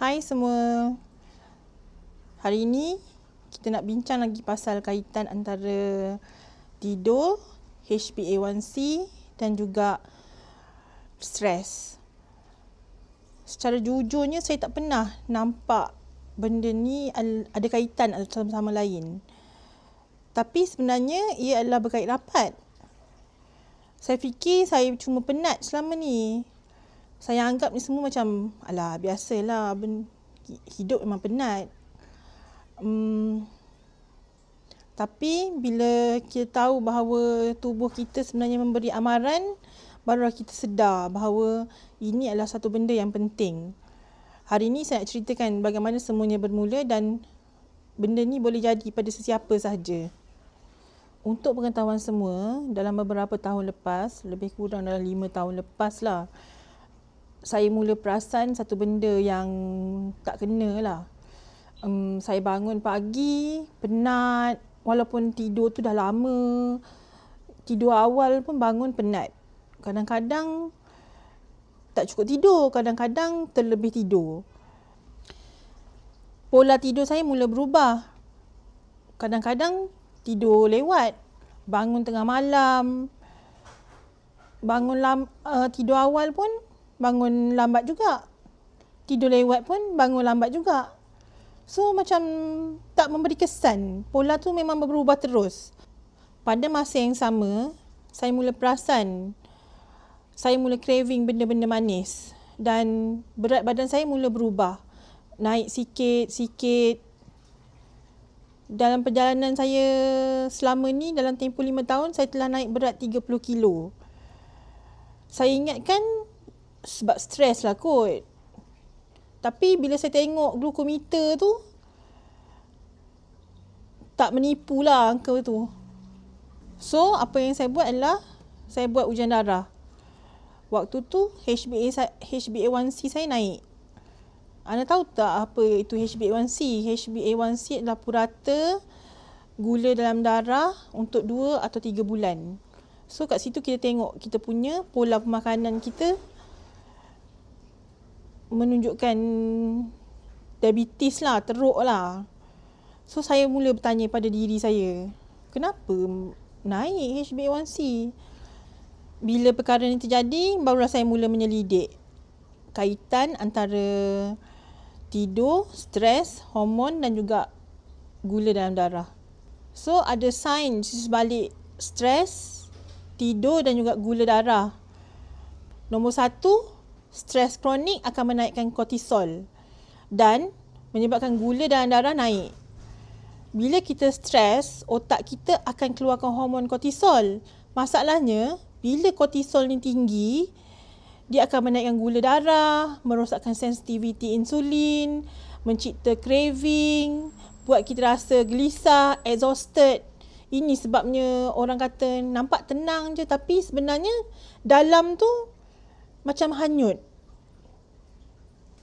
Hai semua. Hari ini kita nak bincang lagi pasal kaitan antara tidur, HbA1c dan juga stres. Secara jujurnya saya tak pernah nampak benda ni ada kaitan satu sama lain. Tapi sebenarnya ia adalah berkait rapat. Saya fikir saya cuma penat selama ni. Saya anggap ni semua macam, alah biasalah, hidup memang penat. Tapi bila kita tahu bahawa tubuh kita sebenarnya memberi amaran, barulah kita sedar bahawa ini adalah satu benda yang penting. Hari ini saya nak ceritakan bagaimana semuanya bermula dan benda ni boleh jadi pada sesiapa sahaja. Untuk pengetahuan semua, dalam beberapa tahun lepas, lebih kurang dalam 5 tahun lepas lah, saya mula perasan satu benda yang tak kena lah. Saya bangun pagi, penat, walaupun tidur tu dah lama. Tidur awal pun bangun penat. Kadang-kadang tak cukup tidur, kadang-kadang terlebih tidur. Pola tidur saya mula berubah. Kadang-kadang tidur lewat, bangun tengah malam, tidur awal pun bangun lambat juga. Tidur lewat pun bangun lambat juga. So macam tak memberi kesan. Pola tu memang berubah terus. Pada masa yang sama, saya mula perasan, saya mula craving benda-benda manis. Dan berat badan saya mula berubah. Naik sikit-sikit. Dalam perjalanan saya selama ni, dalam tempoh 5 tahun, saya telah naik berat 30 kilo. Saya ingatkan sebab stres lah kot. Tapi bila saya tengok glukometer tu, tak menipu lah angka tu. So, apa yang saya buat adalah, saya buat ujian darah. Waktu tu, HbA1c saya naik. Anda tahu tak apa itu HbA1c? HbA1c adalah purata gula dalam darah untuk 2 atau 3 bulan. So, kat situ kita tengok kita punya pola pemakanan kita menunjukkan diabetes lah, teruk lah. So, saya mula bertanya pada diri saya, kenapa naik HbA1c? Bila perkara ni terjadi, barulah saya mula menyelidik kaitan antara tidur, stres, hormon dan juga gula dalam darah. So, ada sains di sebalik stres, tidur dan juga gula darah. Nombor 1, stres kronik akan menaikkan kortisol dan menyebabkan gula dalam darah naik. Bila kita stres, otak kita akan keluarkan hormon kortisol. Masalahnya, bila kortisol ni tinggi, dia akan menaikkan gula darah, merosakkan sensitiviti insulin, mencipta craving, buat kita rasa gelisah, exhausted. Ini sebabnya orang kata nampak tenang je, tapi sebenarnya dalam tu macam hanyut.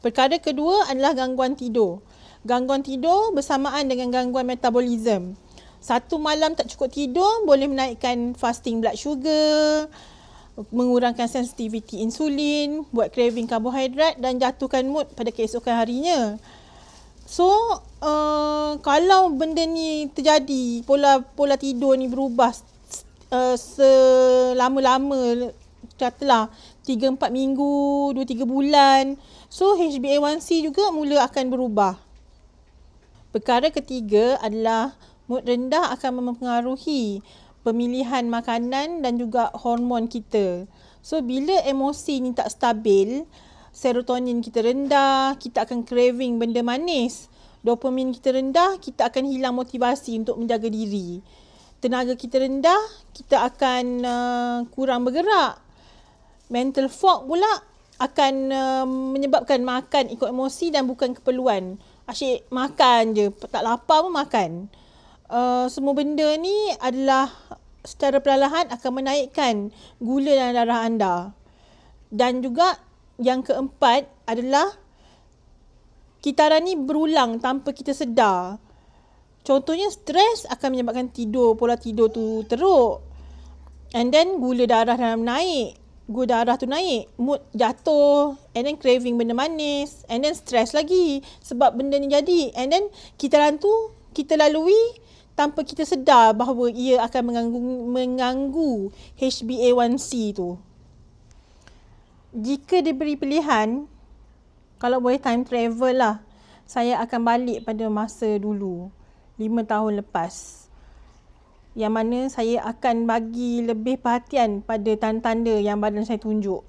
Perkara kedua adalah gangguan tidur. Gangguan tidur bersamaan dengan gangguan metabolism. Satu malam tak cukup tidur boleh menaikkan fasting blood sugar, mengurangkan sensitiviti insulin, buat craving karbohidrat dan jatuhkan mood pada keesokan harinya. So, kalau benda ni terjadi, pola tidur ni berubah selama-lama, katalah 3-4 minggu, 2-3 bulan. So, HbA1c juga mula akan berubah. Perkara ketiga adalah mood rendah akan mempengaruhi pemilihan makanan dan juga hormon kita. So, bila emosi ni tak stabil, serotonin kita rendah, kita akan craving benda manis. Dopamin kita rendah, kita akan hilang motivasi untuk menjaga diri. Tenaga kita rendah, kita akan kurang bergerak. Mental fog pula akan menyebabkan makan ikut emosi dan bukan keperluan. Asyik makan je, tak lapar pun makan. Semua benda ni adalah secara perlahan akan menaikkan gula dalam darah anda. Dan juga yang keempat adalah kitaran ni berulang tanpa kita sedar. Contohnya stres akan menyebabkan pola tidur tu teruk. And then gula darah dalam naik. Gula darah tu naik, mood jatuh, and then craving benda manis, and then stress lagi sebab benda ni jadi, and then kita lalui tanpa kita sedar bahawa ia akan mengganggu HbA1c tu. Jika diberi pilihan, kalau boleh time travel lah, saya akan balik pada masa dulu, 5 tahun lepas. Yang mana saya akan bagi lebih perhatian pada tanda-tanda yang badan saya tunjuk.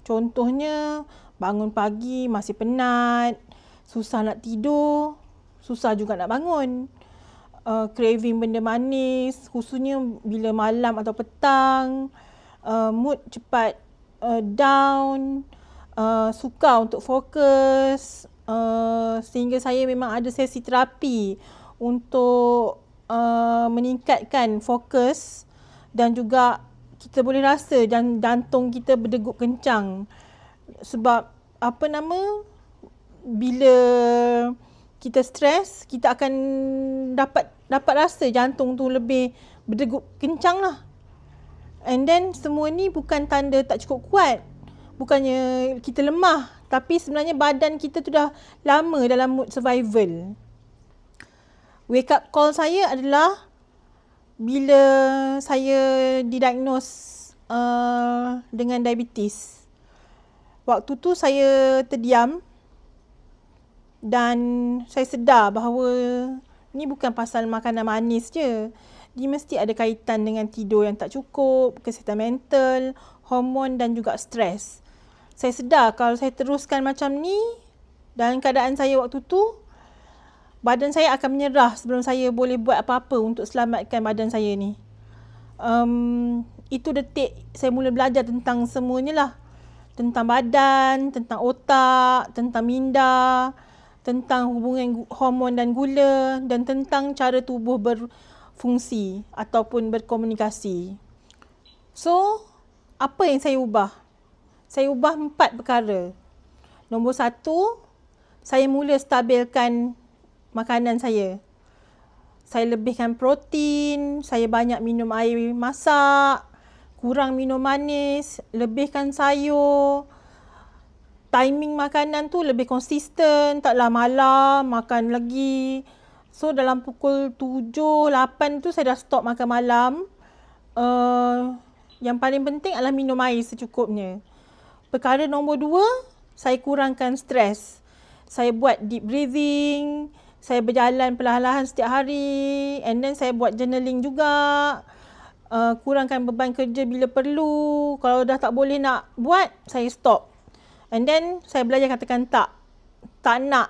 Contohnya, bangun pagi masih penat, susah nak tidur, susah juga nak bangun. Craving benda manis, khususnya bila malam atau petang. Mood cepat down, sukar untuk fokus. Sehingga saya memang ada sesi terapi untuk meningkatkan fokus, dan juga kita boleh rasa jantung kita berdegup kencang. Sebab bila kita stres, kita akan dapat rasa jantung tu lebih berdegup kencang lah. And then semua ni bukan tanda tak cukup kuat. Bukannya kita lemah, tapi sebenarnya badan kita tu dah lama dalam mood survival. Wake up call saya adalah bila saya didiagnose dengan diabetes. Waktu tu saya terdiam dan saya sedar bahawa ni bukan pasal makanan manis je. Dia mesti ada kaitan dengan tidur yang tak cukup, kesihatan mental, hormon dan juga stres. Saya sedar kalau saya teruskan macam ni, dalam keadaan saya waktu tu, badan saya akan menyerah sebelum saya boleh buat apa-apa untuk selamatkan badan saya ni. Itu detik saya mula belajar tentang semuanya lah. Tentang badan, tentang otak, tentang minda, tentang hubungan hormon dan gula, dan tentang cara tubuh berfungsi ataupun berkomunikasi. So, apa yang saya ubah? Saya ubah 4 perkara. Nombor 1, saya mula stabilkan makanan saya. Saya lebihkan protein, saya banyak minum air masak, kurang minum manis, lebihkan sayur. Timing makanan tu lebih konsisten, taklah malam makan lagi. So dalam pukul 7, 8 tu saya dah stop makan malam. Yang paling penting adalah minum air secukupnya. Perkara nombor 2, saya kurangkan stres. Saya buat deep breathing, saya berjalan perlahan-lahan setiap hari, and then saya buat journaling juga. Kurangkan beban kerja bila perlu. Kalau dah tak boleh nak buat, saya stop. And then saya belajar katakan tak nak,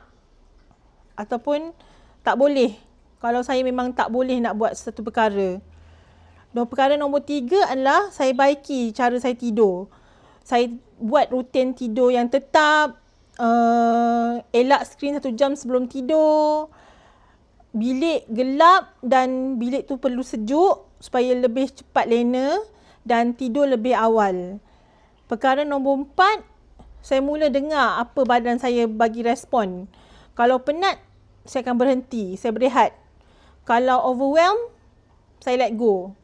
ataupun tak boleh. Kalau saya memang tak boleh nak buat satu perkara. Perkara nombor 3 adalah saya baiki cara saya tidur. Saya buat rutin tidur yang tetap, elak skrin 1 jam sebelum tidur, bilik gelap dan bilik tu perlu sejuk supaya lebih cepat lena dan tidur lebih awal. Perkara nombor 4, saya mula dengar apa badan saya bagi respon. Kalau penat, saya akan berhenti, saya berehat. Kalau overwhelmed, saya let go.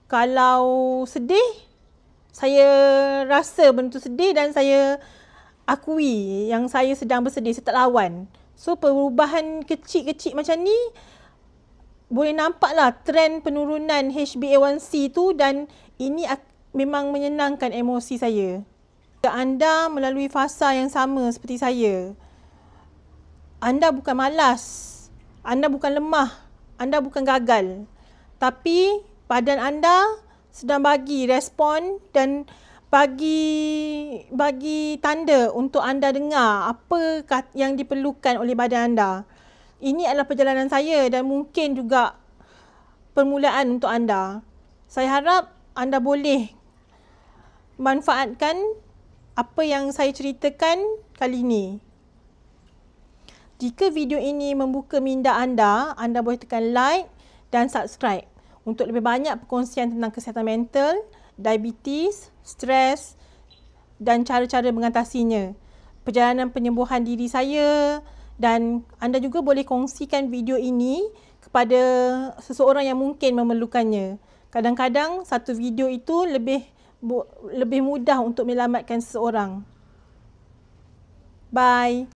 Kalau sedih, saya rasa benda tu sedih dan saya akui yang saya sedang bersedih, saya tak lawan. So perubahan kecil-kecil macam ni boleh nampaklah trend penurunan HbA1c tu, dan ini memang menyenangkan emosi saya. Jika anda melalui fasa yang sama seperti saya, anda bukan malas, anda bukan lemah, anda bukan gagal, tapi badan anda sedang bagi respon dan bagi tanda untuk anda dengar apa yang diperlukan oleh badan anda. Ini adalah perjalanan saya dan mungkin juga permulaan untuk anda. Saya harap anda boleh manfaatkan apa yang saya ceritakan kali ini. Jika video ini membuka minda anda, anda boleh tekan like dan subscribe untuk lebih banyak perkongsian tentang kesihatan mental, diabetes, stres dan cara-cara mengatasinya. Perjalanan penyembuhan diri saya, dan anda juga boleh kongsikan video ini kepada seseorang yang mungkin memerlukannya. Kadang-kadang satu video itu lebih lebih mudah untuk menyelamatkan seseorang. Bye.